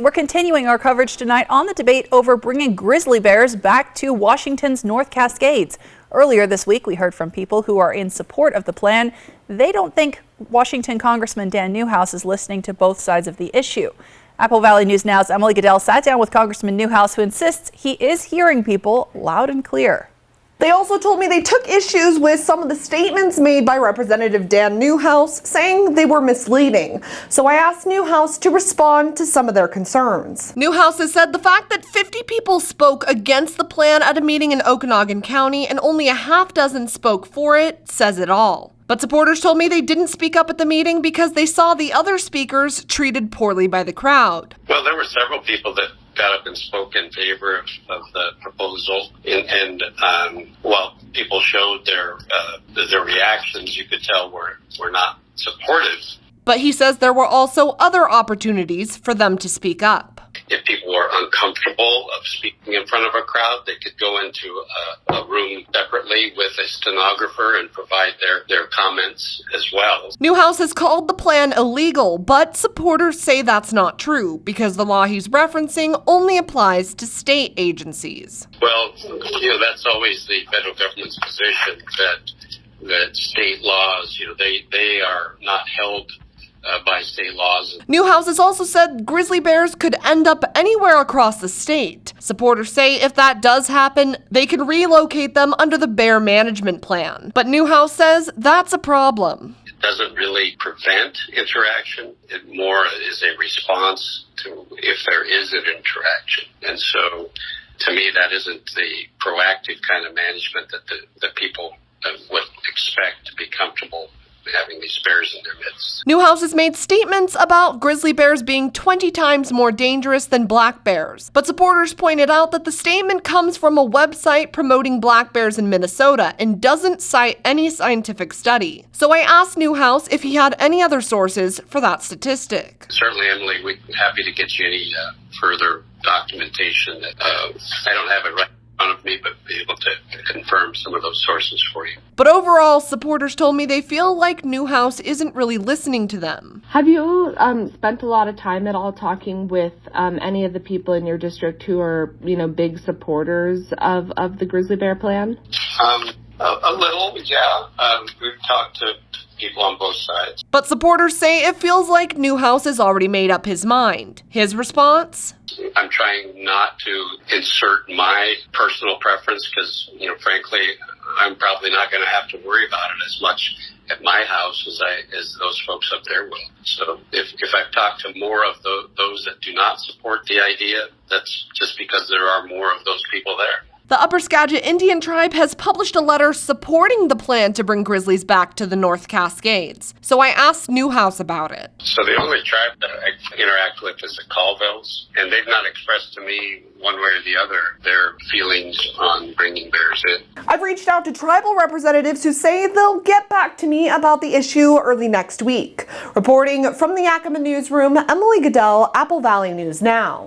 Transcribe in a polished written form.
We're continuing our coverage tonight on the debate over bringing grizzly bears back to Washington's North Cascades. Earlier this week, we heard from people who are in support of the plan. They don't think Washington Congressman Dan Newhouse is listening to both sides of the issue. Apple Valley News Now's Emily Goodell sat down with Congressman Newhouse, who insists he is hearing people loud and clear. They also told me they took issues with some of the statements made by Representative Dan Newhouse, saying they were misleading. So I asked Newhouse to respond to some of their concerns. Newhouse has said the fact that 50 people spoke against the plan at a meeting in Okanogan County and only a half dozen spoke for it says it all. But supporters told me they didn't speak up at the meeting because they saw the other speakers treated poorly by the crowd. Well, there were several people that got up and spoke in favor of the proposal, and while people showed their reactions, you could tell were not supportive. But he says there were also other opportunities for them to speak up. If people were uncomfortable of speaking in front of a crowd, they could go into a room separately with a stenographer and provide their comments as well. Newhouse has called the plan illegal, but supporters say that's not true because the law he's referencing only applies to state agencies. Well, that's always the federal government's position that state laws, they are not held by state laws. Newhouse has also said grizzly bears could end up anywhere across the state. Supporters say if that does happen, they can relocate them under the bear management plan. But Newhouse says that's a problem. It doesn't really prevent interaction. It more is a response to if there is an interaction. And so, to me, that isn't the proactive kind of management that the people would expect to be comfortable having these bears in their midst. Newhouse has made statements about grizzly bears being 20 times more dangerous than black bears. But supporters pointed out that the statement comes from a website promoting black bears in Minnesota and doesn't cite any scientific study. So I asked Newhouse if he had any other sources for that statistic. Certainly, Emily, we're happy to get you any further documentation. I don't have it right in front of me, but be able to confirm some of those sources for you. But overall, supporters told me they feel like Newhouse isn't really listening to them. Have you spent a lot of time at all talking with any of the people in your district who are, big supporters of the grizzly bear plan? A little, yeah. We've talked to people on both sides. But supporters say it feels like Newhouse has already made up his mind. His response? I'm trying not to insert my personal preference because, frankly, I'm probably not going to have to worry about it as much at my house as those folks up there will. So if I've talked to more of those that do not support the idea, that's just because there are more of those people there. The Upper Skagit Indian tribe has published a letter supporting the plan to bring grizzlies back to the North Cascades. So I asked Newhouse about it. So the only tribe that I interact with is the Colvilles, and they've not expressed to me one way or the other their feelings on bringing bears in. I've reached out to tribal representatives who say they'll get back to me about the issue early next week. Reporting from the Yakima newsroom, Emily Goodell, Apple Valley News Now.